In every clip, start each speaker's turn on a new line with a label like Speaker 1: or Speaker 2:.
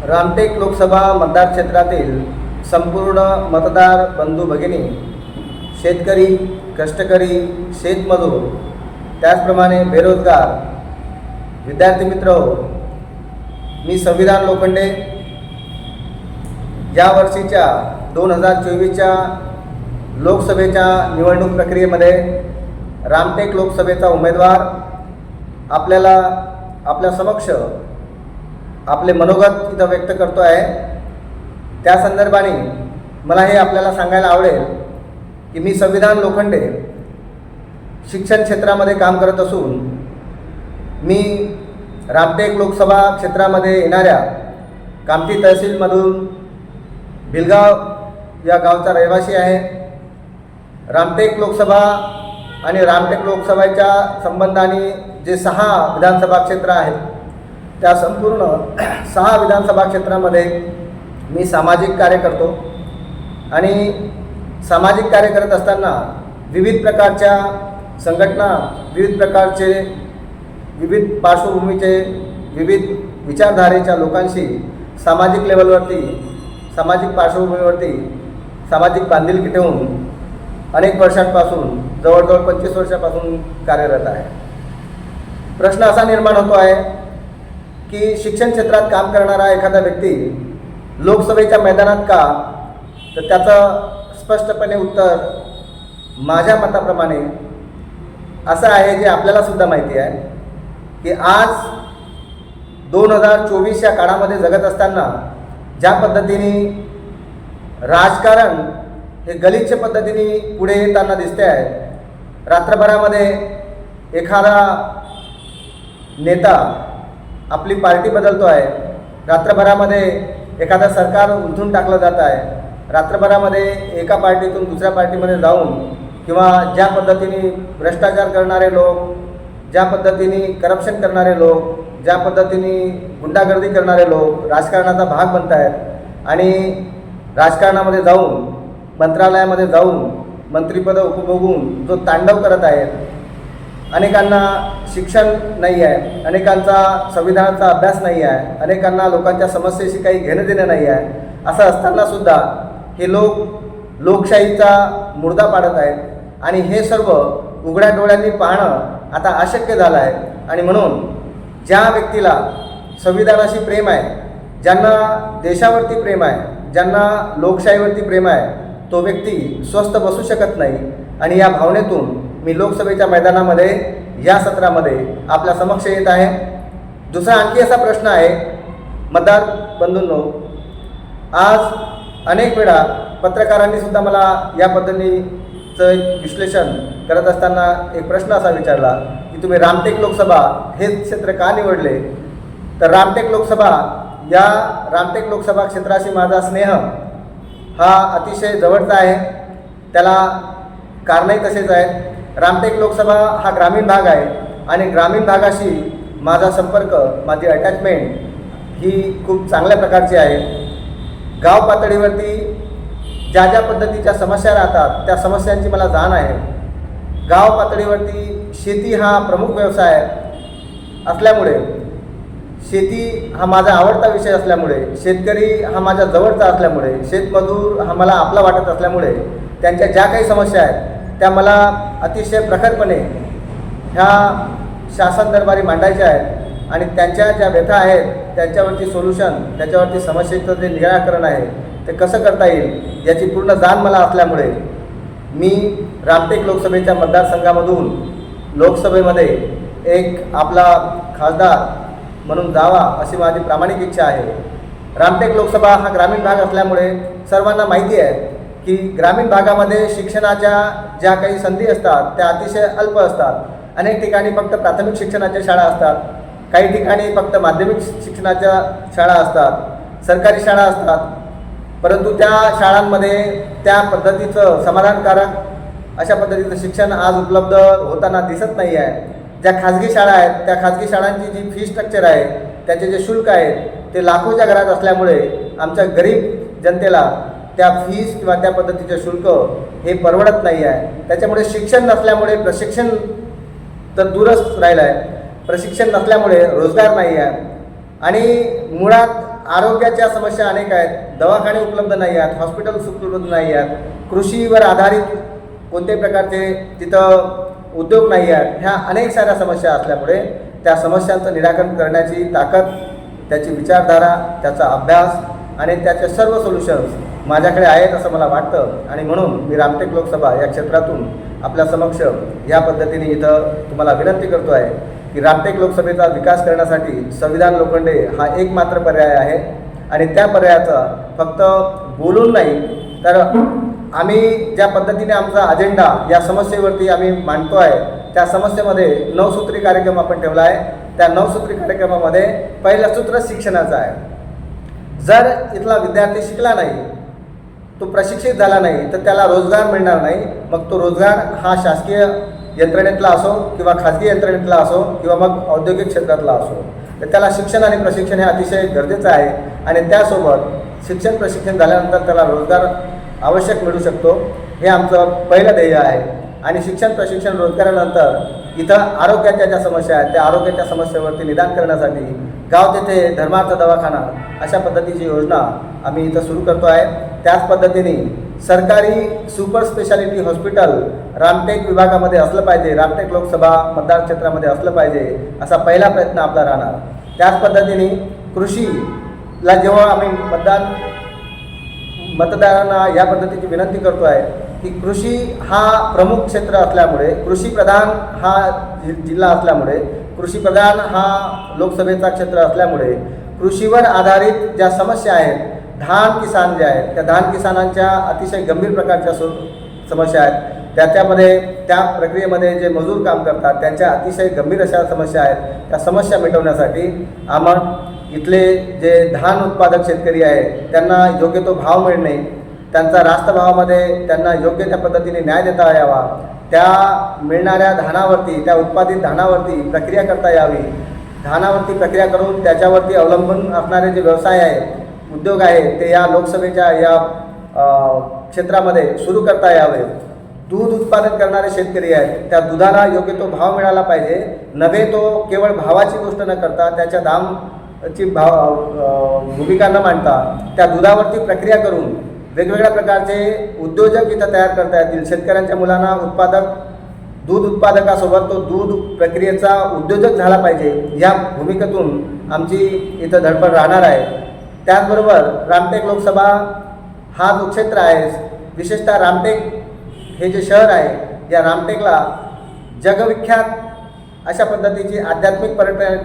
Speaker 1: रामटेक लोकसभा मतदार क्षेत्रातील संपूर्ण मतदार बंधू भगिनी, शेतकरी, कष्टकरी, शेतमजूर, त्याचप्रमाणे बेरोजगार, विद्यार्थी मित्र हो, मी संविधान लोखंडे या वर्षीच्या 2024च्या लोकसभेच्या निवडणूक प्रक्रियेमध्ये रामटेक लोकसभेचा उमेदवार आपल्या समक्ष आपले मनोगत इथं व्यक्त करतो आहे। त्या संदर्भाने मला हे आपल्याला सांगायला आवडेल की मी संविधान लोखंडे शिक्षण क्षेत्रामध्ये काम करत असून मी रामटेक लोकसभा क्षेत्रामध्ये येणाऱ्या कामठी तहसीलमधून भिलगाव या गावचा रहिवासी आहे। रामटेक लोकसभा आणि रामटेक लोकसभेच्या संबंधाने जे 6 विधानसभा क्षेत्र आहेत, त्या संपूर्ण 6 विधानसभा क्षेत्रामध्ये मी सामाजिक कार्य करतो आणि सामाजिक कार्य करत असताना विविध प्रकारच्या संघटना, विविध प्रकारचे, विविध पार्श्वभूमीचे, विविध विचारधारेच्या लोकांशी सामाजिक लेवलवरती, सामाजिक पार्श्वभूमीवरती सामाजिक बांधिलकी ठेवून अनेक वर्षांपासून, जवळजवळ 25 वर्षापासून कार्यरत आहे। प्रश्न असा निर्माण होतो आहे की शिक्षण क्षेत्रात काम करणारा एखादा व्यक्ती लोकसभेच्या मैदानात का? तर त्याचं स्पष्टपणे उत्तर माझ्या मताप्रमाणे असं आहे, जे आपल्याला सुद्धा माहिती आहे की आज 2024 या काळामध्ये जगत असताना ज्या पद्धतीने राजकारण हे गलिच्छ पद्धतीने पुढे येताना दिसते आहे, रात्रभरामध्ये एखादा नेता आपली पार्टी बदलतो आहे, रात्रभरामध्ये एखादा सरकार उलथून टाकलं जात आहे, रात्रभरामध्ये एका पार्टीतून दुसऱ्या पार्टीमध्ये जाऊन किंवा ज्या पद्धतीने भ्रष्टाचार करणारे लोक, ज्या पद्धतीने करप्शन करणारे लोक, ज्या पद्धतीने गुंडागर्दी करणारे लोक राजकारणाचा भाग बनत आहेत आणि राजकारणामध्ये जाऊन, मंत्रालयामध्ये जाऊन मंत्रिपद उपभोगून जो तांडव करत आहेत, अनेकांना शिक्षण नाही आहे, अनेकांचा संविधानाचा अभ्यास नाही आहे, अनेकांना लोकांच्या समस्येशी काही घेणं देणं नाही आहे, असं असतानासुद्धा हे लोक लोकशाहीचा मुर्दा पाडत आहेत आणि हे सर्व उघड्या डोळ्यांनी पाहणं आता अशक्य झालं आहे। आणि म्हणून ज्या व्यक्तीला संविधानाशी प्रेम आहे, ज्यांना देशावरती प्रेम आहे, ज्यांना लोकशाहीवरती प्रेम आहे, तो व्यक्ती स्वस्थ बसू शकत नाही आणि या भावनेतून मी लोकसभेच्या मैदानामध्ये या सत्रामध्ये आपल्या समक्ष येत आहे। दुसरा आणखी असा प्रश्न आहे, मतदार बंधूंनो, आज अनेक वेळा पत्रकारांनी सुद्धा मला या पद्धतीचं एक विश्लेषण करत असताना एक प्रश्न असा विचारला की तुम्ही रामटेक लोकसभा हे क्षेत्र का निवडले? तर रामटेक लोकसभा क्षेत्राशी माझा स्नेह हा अतिशय जवळचा आहे, त्याला कारणही तसेच आहेत। रामटेक लोकसभा हा ग्रामीण भाग आहे आणि ग्रामीण भागाशी माझा संपर्क, माझी अटॅचमेंट ही खूप चांगल्या प्रकारची आहे। गाव पातळीवरती ज्या ज्या पद्धतीच्या समस्या राहतात त्या समस्यांची मला जाण आहे। गाव पातळीवरती शेती हा प्रमुख व्यवसाय असल्यामुळे, शेती हा माझा आवडता विषय असल्यामुळे, शेतकरी हा माझ्या जवळचा असल्यामुळे, शेतमजूर हा मला आपला वाटत असल्यामुळे त्यांच्या ज्या काही समस्या आहेत त्या मला अतिशय प्रखरपणे ह्या शासन दरबारी मांडायच्या आहेत आणि त्यांच्या ज्या व्यथा आहेत त्यांच्यावरती सोल्युशन, त्याच्यावरती समस्येचं जे निराकरण आहे ते कसं करता येईल याची पूर्ण जाण मला असल्यामुळे मी रामटेक लोकसभेच्या मतदारसंघामधून लोकसभेमध्ये एक आपला खासदार म्हणून जावा अशी माझी प्रामाणिक इच्छा आहे। रामटेक लोकसभा हा ग्रामीण भाग असल्यामुळे सर्वांना माहिती आहे की ग्रामीण भागामध्ये शिक्षणाच्या ज्या काही संधी असतात त्या अतिशय अल्प असतात। अनेक ठिकाणी फक्त प्राथमिक शिक्षणाच्या शाळा असतात, काही ठिकाणी फक्त माध्यमिक शिक्षणाच्या शाळा असतात, सरकारी शाळा असतात, परंतु त्या शाळांमध्ये त्या पद्धतीचं समाधानकारक अशा पद्धतीचं शिक्षण आज उपलब्ध होताना दिसत नाही आहे। ज्या खाजगी शाळा आहेत त्या खाजगी शाळांची जी फी स्ट्रक्चर आहे, त्याचे जे शुल्क आहेत ते लाखोच्या घरात असल्यामुळे आमच्या गरीब जनतेला त्या फीस किंवा त्या पद्धतीचे शुल्क हे परवडत नाही आहे। त्याच्यामुळे शिक्षण नसल्यामुळे प्रशिक्षण तर दूरच राहिलं आहे, प्रशिक्षण नसल्यामुळे रोजगार नाही आहे आणि मुळात आरोग्याच्या समस्या अनेक आहेत, दवाखाने उपलब्ध नाही आहेत, हॉस्पिटल्स उपलब्ध नाही आहेत, कृषीवर आधारित कोणत्याही प्रकारचे तिथं उद्योग नाही आहेत. ह्या अनेक साऱ्या समस्या असल्यामुळे त्या समस्यांचं निराकरण करण्याची ताकद, त्याची विचारधारा, त्याचा अभ्यास आणि त्याचे सर्व सोल्युशन्स माझ्याकडे आहेत असं मला वाटतं. आणि म्हणून मी रामटेक लोकसभा या क्षेत्रातून आपल्या समक्ष या पद्धतीने इथं तुम्हाला विनंती करतो आहे की रामटेक लोकसभेचा विकास करण्यासाठी संविधान लोखंडे हा एकमात्र पर्याय आहे. आणि त्या पर्यायाचा फक्त बोलून नाही तर आम्ही ज्या पद्धतीने आमचा अजेंडा या समस्येवरती आम्ही मांडतो आहे, त्या समस्येमध्ये 9 सूत्री कार्यक्रम आपण ठेवला आहे. त्या 9 सूत्री कार्यक्रमामध्ये पहिलं सूत्र शिक्षणाचं आहे. जर इथला विद्यार्थी शिकला नाही, तो प्रशिक्षित झाला नाही, तर त्याला रोजगार मिळणार नाही. मग तो रोजगार हा शासकीय यंत्रणेतला असो किंवा खाजगी यंत्रणेतला असो किंवा मग औद्योगिक क्षेत्रातला असो, तर त्याला शिक्षण आणि प्रशिक्षण हे अतिशय गरजेचं आहे. आणि त्यासोबत शिक्षण प्रशिक्षण झाल्यानंतर त्याला रोजगार आवश्यक मिळू शकतो. हे आमचं पहिलं ध्येय आहे. आणि शिक्षण प्रशिक्षण रोजगारानंतर इथं आरोग्याच्या ज्या समस्या आहेत त्या आरोग्याच्या समस्येवरती निदान करण्यासाठी गाव तेथे धर्मार्थ दवाखाना अशा पद्धतीची योजना आम्ही इथं सुरू करतो आहे. त्याच पद्धतीने सरकारी सुपर स्पेशालिटी हॉस्पिटल रामटेक विभागामध्ये असलं पाहिजे, रामटेक लोकसभा मतदार क्षेत्रामध्ये असलं पाहिजे असा पहिला प्रयत्न आपला राहणार. त्याच पद्धतीने कृषीला जेव्हा आम्ही मतदारांना या पद्धतीची विनंती करतो आहे की कृषी हा प्रमुख क्षेत्र असल्यामुळे, कृषीप्रधान हा जिल्हा असल्यामुळे, कृषीप्रधान हा लोकसभेचा क्षेत्र असल्यामुळे कृषीवर आधारित ज्या समस्या आहेत, धान किसान जे आहेत त्या धान किसानांच्या अतिशय गंभीर प्रकारच्या समस्या आहेत. त्याच्यामध्ये त्या प्रक्रियेमध्ये जे मजूर काम करतात त्यांच्या अतिशय गंभीर अशा समस्या आहेत. त्या समस्या मिटवण्यासाठी आम्ही इथले जे धान उत्पादक शेतकरी आहेत त्यांना योग्य तो भाव मिळणे, त्यांचा रास्त भावामध्ये त्यांना योग्य त्या पद्धतीने न्याय देता यावा, त्या मिळणाऱ्या धानावरती, त्या उत्पादित धानावरती प्रक्रिया करता यावी, धानावरती प्रक्रिया करून त्याच्यावरती अवलंबून असणारे जे व्यवसाय आहेत, उद्योग आहेत ते या लोकसभेच्या या क्षेत्रामध्ये सुरू करता यावे. दूध उत्पादन करणारे शेतकरी आहेत त्या दुधाला योग्य तो भाव मिळाला पाहिजे. नव्हे तो केवळ भावाची गोष्ट न करता त्याच्या दामची भूमिका न मांडता त्या दुधावरती प्रक्रिया करून वेगवेगळ्या प्रकारचे उद्योजक इथं तयार करता येतील. शेतकऱ्यांच्या मुलांना दूध उत्पादकासोबत तो दूध प्रक्रियेचा उद्योजक झाला पाहिजे या भूमिकेतून आमची इथं धडपड राहणार आहे. त्याचबरोबर रामटेक लोकसभा हा जो क्षेत्र आहे, विशेषतः रामटेक हे जे शहर आहे, या रामटेकला जगविख्यात अशा पद्धतीची आध्यात्मिक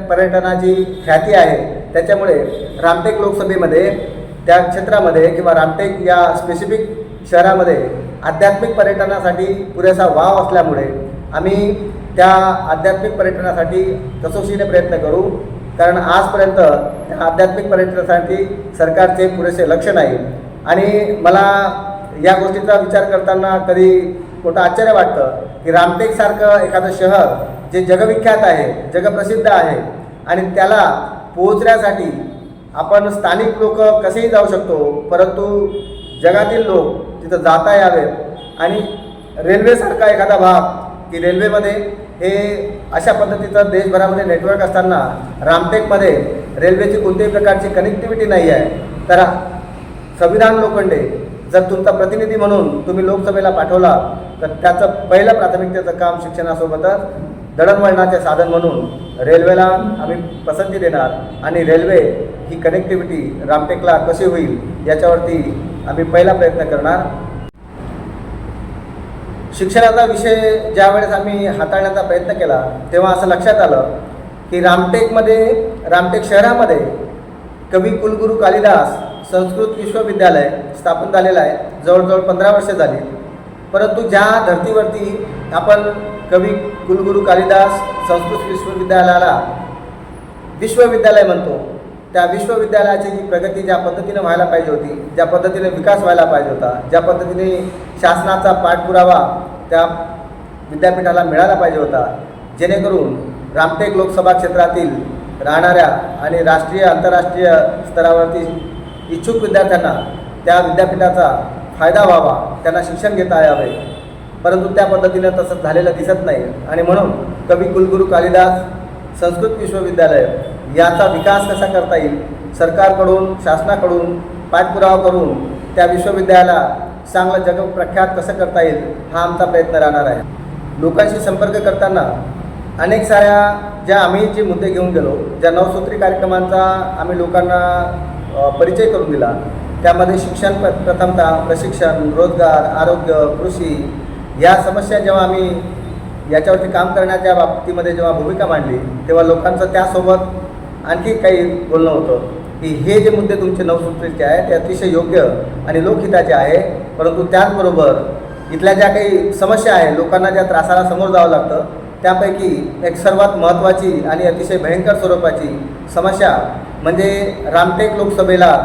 Speaker 1: पर्यटनाची ख्याती आहे. त्याच्यामुळे रामटेक लोकसभेमध्ये त्या क्षेत्रामध्ये किंवा रामटेक या स्पेसिफिक शहरामध्ये आध्यात्मिक पर्यटनासाठी पुरेसा वाव असल्यामुळे आम्ही त्या आध्यात्मिक पर्यटनासाठी कसोशीने प्रयत्न करू. कारण आजपर्यंत त्या आध्यात्मिक पर्यटनासाठी सरकारचे पुरेसे लक्ष नाही. आणि मला या गोष्टीचा विचार करताना कधी मोठं आश्चर्य वाटतं की रामटेकसारखं एखादं शहर जे जगविख्यात आहे, जगप्रसिद्ध आहे, आणि त्याला पोहोचण्यासाठी आपण स्थानिक लोक कसेही जाऊ शकतो, परंतु जगातील लोक तिथं जाता यावेत. आणि रेल्वेसारखा एखादा भाग की रेल्वेमध्ये हे अशा पद्धतीचं देशभरामध्ये नेटवर्क असताना रामटेकमध्ये रेल्वेची कोणत्याही प्रकारची कनेक्टिव्हिटी नाही आहे. तर संविधान लोखंडे जर तुमचा प्रतिनिधी म्हणून तुम्ही लोकसभेला पाठवला तर त्याचं पहिलं प्राथमिकतेचं काम शिक्षणासोबतच दळणवळणाचे साधन म्हणून रेल्वेला आम्ही पसंती देणार. आणि रेल्वे ही कनेक्टिव्हिटी रामटेकला कशी होईल याच्यावरती आम्ही पहिला प्रयत्न करणार. शिक्षणाचा विषय ज्यावेळेस आम्ही हाताळण्याचा प्रयत्न केला तेव्हा असं लक्षात आलं की रामटेक शहरामध्ये कवी कुलगुरू कालिदास संस्कृत विश्वविद्यालय स्थापन झालेलं आहे. जवळजवळ 15 वर्षे झाली. परंतु ज्या धर्तीवरती आपण कवी कुलगुरू कालिदास संस्कृत विश्वविद्यालयाला विश्वविद्यालय म्हणतो, त्या विश्वविद्यालयाची जी प्रगती ज्या पद्धतीने व्हायला पाहिजे होती, ज्या पद्धतीने विकास व्हायला पाहिजे होता, ज्या पद्धतीने शासनाचा पाठपुरावा त्या विद्यापीठाला मिळाला पाहिजे होता, जेणेकरून रामटेक लोकसभा क्षेत्रातील राहणाऱ्या आणि राष्ट्रीय आंतरराष्ट्रीय स्तरावरती इच्छुक विद्यार्थ्यांना त्या विद्यापीठाचा फायदा व्हावा, त्यांना शिक्षण घेता यावे. परंतु त्या पद्धतीने तसं झालेलं दिसत नाही. आणि म्हणून कवी कुलगुरू कालिदास संस्कृत विश्वविद्यालय याचा विकास कसा करता येईल सरकारकडून शासनाकडून पाठपुरावा करून त्या विश्वविद्यालयाला चांगलं जगप्रख्यात कसं करता येईल हा आमचा प्रयत्न राहणार आहे. लोकांशी संपर्क करताना अनेक साऱ्या ज्या आम्ही जे मुद्दे घेऊन गेलो, ज्या नवसूत्री कार्यक्रमांचा आम्ही लोकांना परिचय करून दिला, त्यामध्ये शिक्षण प्रथमतः, प्रशिक्षण, रोजगार, आरोग्य, कृषी या समस्या जेव्हा आम्ही याच्यावरती काम करण्याच्या बाबतीमध्ये जेव्हा भूमिका मांडली तेव्हा लोकांचं त्यासोबत आणखी काही बोलणं होतं की हे जे मुद्दे तुमचे नवसूत्रीचे आहे ते अतिशय योग्य आणि लोकहिताचे आहे, परंतु त्याचबरोबर इथल्या ज्या काही समस्या आहे, लोकांना ज्या त्रासाला समोर जावं लागतं, त्यापैकी एक सर्वात महत्त्वाची आणि अतिशय भयंकर स्वरूपाची समस्या म्हणजे रामटेक लोकसभेला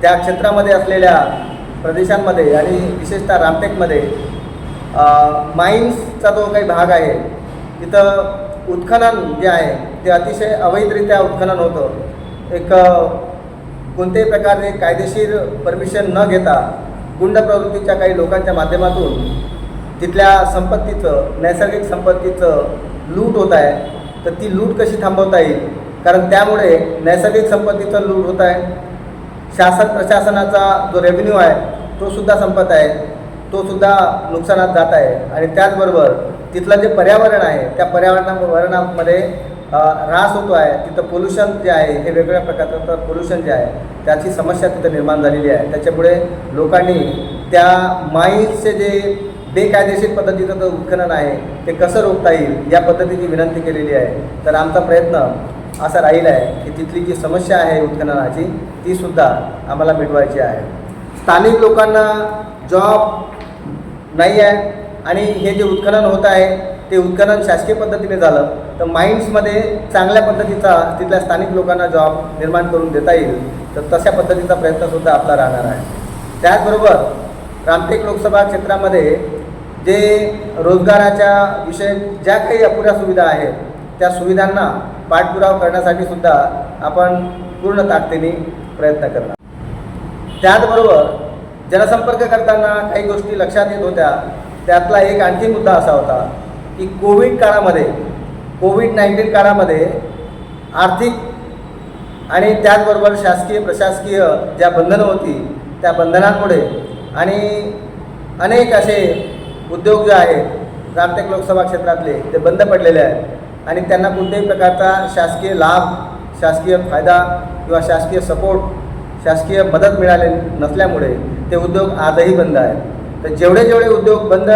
Speaker 1: त्या क्षेत्रामध्ये असलेल्या प्रदेशांमध्ये आणि विशेषतः रामटेकमध्ये माईन्सचा जो काही भाग आहे तिथं उत्खनन जे आहे ते अतिशय अवैधरित्या उत्खनन होतं. एक कोणत्याही प्रकारे कायदेशीर परमिशन न घेता गुंड प्रवृत्तीच्या काही लोकांच्या माध्यमातून तिथल्या संपत्तीचं, नैसर्गिक संपत्तीचं लूट होत आहे. तर ती लूट कशी थांबवता येईल, कारण त्यामुळे नैसर्गिक संपत्तीचं लूट होत आहे, शासन प्रशासनाचा जो रेव्हेन्यू आहे तो सुद्धा संपत आहे, तो सुद्धा नुकसानात जात आहे. आणि त्याचबरोबर तिथलं जे पर्यावरण आहे त्या पर्यावरणामध्ये ऱ्हास होतो आहे. तिथं पोल्युशन जे आहे हे वेगवेगळ्या प्रकारचं पोल्युशन जे आहे त्याची समस्या तिथं निर्माण झालेली आहे. त्याच्यामुळे लोकांनी त्या माईन्सचे जे बेकायदेशीर पद्धतीचं जो उत्खनन आहे ते कसं रोखता येईल या पद्धतीची विनंती केलेली आहे. तर आमचा प्रयत्न असा राहिला आहे की तिथली जी समस्या आहे उत्खननाची तीसुद्धा आम्हाला मिटवायची आहे. स्थानिक लोकांना जॉब नाही आहे आणि हे जे उत्खनन होत आहे ते उत्खनन शासकीय पद्धतीने झालं तर माईन्समध्ये चांगल्या पद्धतीचा तिथल्या स्थानिक लोकांना जॉब निर्माण करून देता येईल. तर तशा पद्धतीचा प्रयत्नसुद्धा आपला राहणार आहे. त्याचबरोबर रामटेक लोकसभा क्षेत्रामध्ये जे रोजगाराच्या विषय ज्या काही अपुऱ्या सुविधा आहेत त्या सुविधांना पाठपुरावा करण्यासाठी सुद्धा आपण पूर्ण ताकदीने प्रयत्न करणार. त्याचबरोबर जनसंपर्क करताना काही गोष्टी लक्षात येत होत्या. त्यातला एक आणखी मुद्दा असा होता की कोविड-19 काळामध्ये आर्थिक आणि त्याचबरोबर शासकीय प्रशासकीय ज्या बंधनं होती त्या बंधनांमुळे आणि अनेक असे उद्योग जे आहेत रामटेक लोकसभा क्षेत्रातले ते बंद पडलेले आहेत आणि त्यांना कोणत्याही प्रकारचा शासकीय लाभ, शासकीय फायदा किंवा शासकीय सपोर्ट, शासकीय मदत मिळाली नसल्यामुळे ते उद्योग आजही बंद आहेत. तर जेवढे उद्योग बंद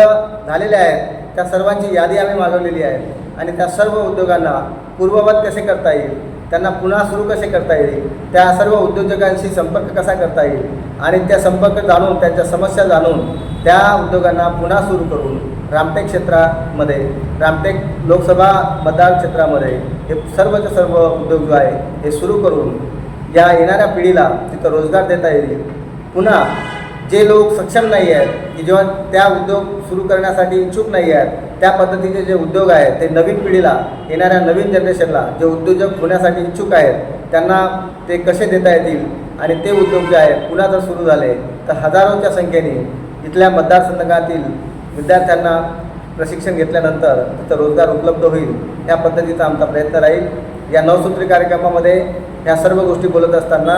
Speaker 1: झालेले आहेत त्या सर्वांची यादी आम्ही मागवलेली आहे आणि त्या सर्व उद्योगांना पूर्ववत कसे करता येईल, त्यांना पुन्हा सुरू कसे करता येईल, त्या सर्व उद्योजकांशी संपर्क कसा करता येईल आणि त्या संपर्क जाणून त्यांच्या समस्या जाणून त्या उद्योगांना पुन्हा सुरू करून रामटेक क्षेत्रामध्ये, रामटेक लोकसभा मतदार क्षेत्रामध्ये हे सर्वचे सर्व उद्योग जो आहे हे सुरू करून या येणाऱ्या पिढीला तिथं रोजगार देता येईल. पुन्हा जे लोक सक्षम नाही आहेत की जेव्हा त्या उद्योग सुरू करण्यासाठी इच्छुक नाही आहेत त्या पद्धतीचे जे उद्योग आहेत ते नवीन पिढीला, येणाऱ्या नवीन जनरेशनला जे उद्योजक होण्यासाठी इच्छुक आहेत त्यांना ते कसे देता येतील आणि ते उद्योग जे आहेत पुन्हा जर सुरू झाले तर हजारोच्या संख्येने इथल्या मतदारसंघातील विद्यार्थ्यांना प्रशिक्षण घेतल्यानंतर तिथं रोजगार उपलब्ध होईल. या पद्धतीचा आमचा प्रयत्न राहील. या नवसूत्री कार्यक्रमामध्ये ह्या सर्व गोष्टी बोलत असताना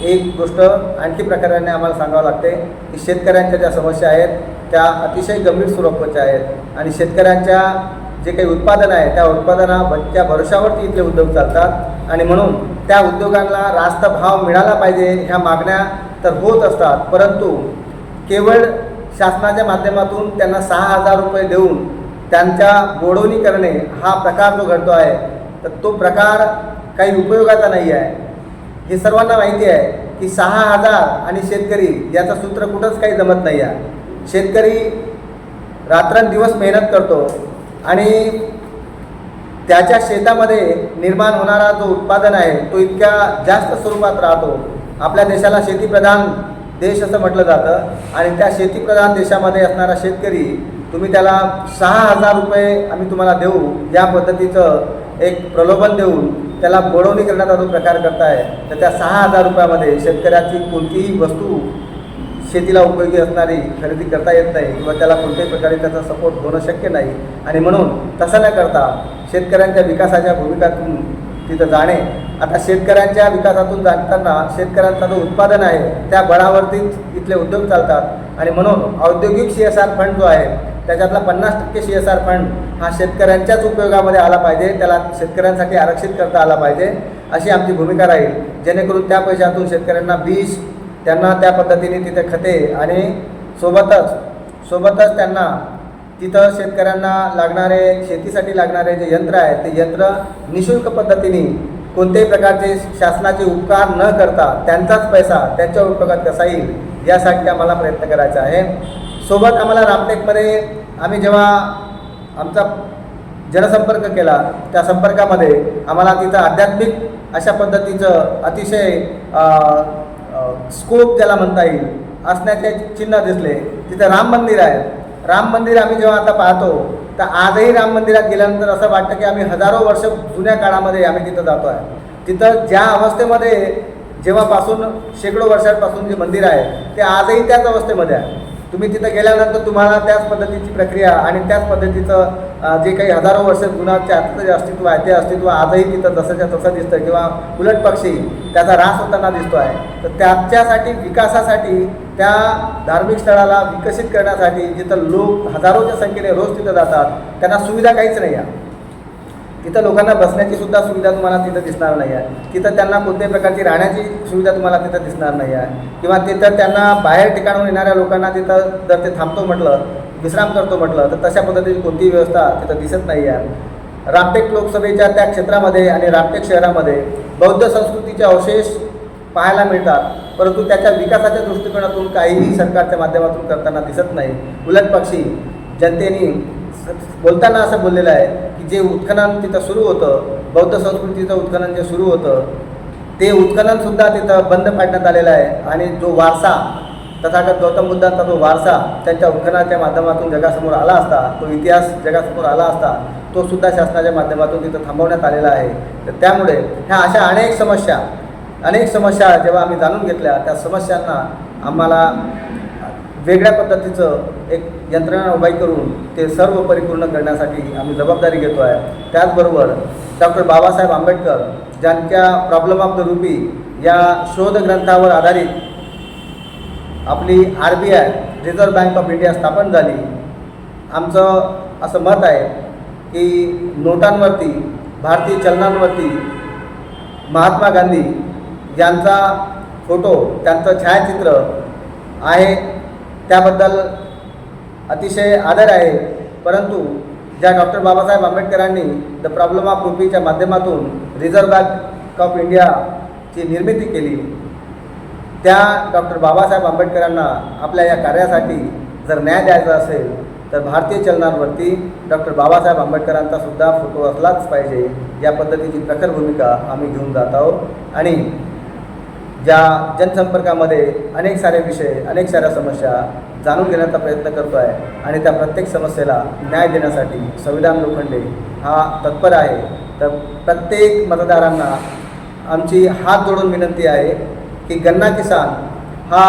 Speaker 1: एक गोष्ट आणखी प्रकाराने आम्हाला सांगावं लागते की शेतकऱ्यांच्या ज्या समस्या आहेत त्या अतिशय गंभीर स्वरूपाच्या आहेत आणि शेतकऱ्यांच्या जे काही उत्पादन आहे त्या उत्पादनाच्या भरोशावरती इथले उद्योग चालतात आणि म्हणून त्या उद्योगांना रास्त भाव मिळाला पाहिजे ह्या मागण्या तर होत असतात, परंतु केवळ शासनाच्या माध्यमातून त्यांना 6,000 रुपये देऊन त्यांच्या गोडवणी करणे हा प्रकार जो घडतो आहे तर तो प्रकार काही उपयोगाचा नाही आहे. हे सर्वांना माहिती आहे की 6,000 आणि शेतकरी याचं सूत्र कुठंच काही जमत नाही आहे. शेतकरी रात्रंदिवस मेहनत करतो आणि त्याच्या शेतामध्ये निर्माण होणारा जो उत्पादन आहे तो इतक्या जास्त स्वरूपात राहतो. आपल्या देशाला शेतीप्रधान देश असं म्हटलं जातं आणि त्या शेतीप्रधान देशामध्ये असणारा शेतकरी तुम्ही त्याला 6,000 रुपये आम्ही तुम्हाला देऊ या पद्धतीचं एक प्रलोभन देऊन त्याला गोडवणी करण्याचा जो प्रकार करताय तर त्या 6,000 रुपयामध्ये शेतकऱ्याची कोणतीही वस्तू शेतीला उपयोगी असणारी खरेदी करता येत नाही किंवा त्याला कोणत्याही प्रकारे त्याचा सपोर्ट होणं शक्य नाही. आणि म्हणून तसं न करता शेतकऱ्यांच्या विकासाच्या भूमिकातून तिथं जाणे. आता शेतकऱ्यांच्या विकासातून जाताना शेतकऱ्यांचा जो उत्पादन आहे त्या बळावरतीच इथले उद्योग चालतात आणि म्हणून औद्योगिक CSR फंड जो आहे त्याच्यातला 50% CSR फंड हा शेतकऱ्यांच्याच उपयोगामध्ये आला पाहिजे, त्याला शेतकऱ्यांसाठी आरक्षित करता आला पाहिजे अशी आमची भूमिका राहील, जेणेकरून त्या पैशातून शेतकऱ्यांना बीज, त्यांना त्या पद्धतीने तिथे खते आणि सोबतच त्यांना तिथं शेतकऱ्यांना लागणारे शेतीसाठी लागणारे जे यंत्र आहे ते यंत्र निःशुल्क पद्धतीने कोणत्याही प्रकारचे शासनाचे उपकार न करता त्यांचाच पैसा त्यांच्या उपयोगात कसा येईल यासाठी आम्हाला प्रयत्न करायचा आहे. सोबत आम्हाला रामटेकमध्ये आम्ही जेव्हा आमचा जनसंपर्क केला त्या संपर्कामध्ये आम्हाला तिथं आध्यात्मिक अशा पद्धतीचं अतिशय स्कोप ज्याला म्हणता येईल असण्याचे चिन्ह दिसले. तिथं राम मंदिर आहे. राम मंदिर आम्ही जेव्हा आता पाहतो तर आजही राम मंदिरात गेल्यानंतर असं वाटतं की आम्ही हजारो वर्ष जुन्या काळामध्ये आम्ही तिथं जातो आहे. तिथं ज्या अवस्थेमध्ये जेव्हापासून शेकडो वर्षांपासून जे मंदिर आहे ते आजही त्याच अवस्थेमध्ये आहे. तुम्ही तिथं गेल्यानंतर तुम्हाला त्याच पद्धतीची प्रक्रिया आणि त्याच पद्धतीचं जे काही हजारो वर्ष जुनाचे आजचं जे अस्तित्व आहे ते अस्तित्व आजही तिथं जसंच्या तसं दिसतं किंवा उलट पक्षी त्याचा ऱ्हास होताना दिसतो आहे. तर त्याच्यासाठी विकासासाठी त्या धार्मिक स्थळाला विकसित करण्यासाठी जिथं लोक हजारोच्या संख्येने रोज तिथं जातात त्यांना सुविधा काहीच नाही आहे. तिथं लोकांना बसण्याची सुद्धा सुविधा तुम्हाला तिथं दिसणार नाही आहे. तिथं त्यांना कोणत्याही प्रकारची राहण्याची सुविधा तुम्हाला तिथं दिसणार नाही आहे किंवा तिथं त्यांना बाहेर ठिकाणून येणाऱ्या लोकांना तिथं जर ते थांबतो म्हटलं, विश्राम करतो म्हटलं तर तशा पद्धतीची कोणतीही व्यवस्था तिथं दिसत नाही आहे. रामटेक लोकसभेच्या त्या क्षेत्रामध्ये आणि रामटेक शहरामध्ये बौद्ध संस्कृतीचे अवशेष पाहायला मिळतात, परंतु त्याच्या विकासाच्या दृष्टिकोनातून काहीही सरकारच्या माध्यमातून करताना दिसत नाही. उलट पक्षी जनतेने बोलताना असं बोललेलं आहे की जे उत्खनन तिथं सुरू होतं, बौद्ध संस्कृतीचं उत्खनन जे सुरू होतं ते उत्खननसुद्धा तिथं बंद पाडण्यात आलेलं आहे आणि जो वारसा तथागत गौतम बुद्धांचा जो वारसा त्यांच्या उत्खननाच्या माध्यमातून जगासमोर आला असता, तो इतिहास जगासमोर आला असता, तो सुद्धा शासनाच्या माध्यमातून तिथं थांबवण्यात आलेला आहे. तर त्यामुळे ह्या अशा अनेक समस्या जेव्हा आम्ही जाणून घेतल्या त्या समस्यांना आम्हाला वेगळ्या पद्धतीचं एक यंत्रणा उभी करून ते सर्व परिपूर्ण करण्यासाठी आम्ही जबाबदारी घेतो आहे. त्याचबरोबर डॉक्टर बाबासाहेब आंबेडकर ज्यांच्या प्रॉब्लेम ऑफ द रुपी या शोध ग्रंथावर आधारित आपली RBI reserve bank of India स्थापन झाली. आमचं असं मत आहे की नोटांवरती, भारतीय चलनांवरती महात्मा गांधी यांचा फोटो, त्यांचं छायाचित्र आहे, त्याबद्दल अतिशय आदर आहे. परंतु ज्या डॉक्टर बाबासाहेब आंबेडकरांनी द प्रॉब्लेम ऑफ रुपीच्या माध्यमातून रिझर्व्ह बँक ऑफ इंडियाची निर्मिती केली, त्या डॉक्टर बाबासाहेब आंबेडकरांना आपल्या या कार्यासाठी जर न्याय द्यायचा असेल तर भारतीय चलनांवरती डॉक्टर बाबासाहेब आंबेडकरांचा सुद्धा फोटो असलाच पाहिजे या पद्धतीची प्रखर भूमिका आम्ही घेऊन जात आहोत आणि ज्या जनसंपर्कामध्ये अनेक सारे विषय, अनेक साऱ्या समस्या जाणून घेण्याचा प्रयत्न करतो आहे आणि त्या प्रत्येक समस्येला न्याय देण्यासाठी संविधान लोखंडे हा तत्पर आहे. तर प्रत्येक मतदारांना आमची हात जोडून विनंती आहे की गन्ना किसान हा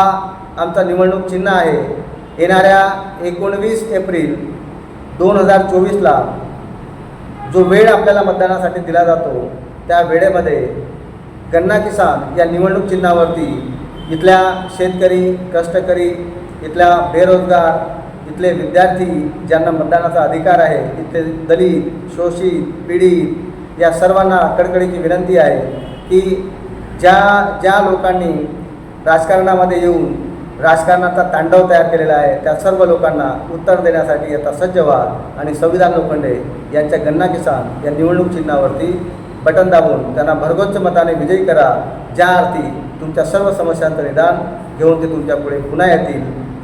Speaker 1: आमचा निवडणूक चिन्ह आहे. येणाऱ्या 19 एप्रिल 2024ला जो वेळ आपल्याला मतदानासाठी दिला जातो त्या वेळेमध्ये गन्ना किसान या निवडणूक चिन्हावरती इथल्या शेतकरी, कष्टकरी, इथल्या बेरोजगार, इथले विद्यार्थी ज्यांना मतदानाचा अधिकार आहे, इथले दलित, शोषित, पीडित या सर्वांना कडकडीची विनंती आहे की ज्या लोकांनी राजकारणामध्ये येऊन राजकारणाचा तांडव तयार केलेला आहे त्या सर्व लोकांना उत्तर देण्यासाठी आता सज्ज व्हा आणि संविधान लोखंडे यांच्या गन्ना किसान या निवडणूक चिन्हावरती बटन दाबून त्यांना भरघोस मताने विजयी करा, ज्या अर्थी तुमच्या सर्व समस्यांचं निदान घेऊन ते तुमच्या पुढे पुन्हा येतील.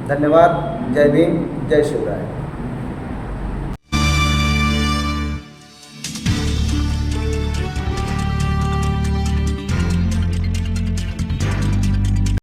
Speaker 1: धन्यवाद. जय भीम, जय शिवराय.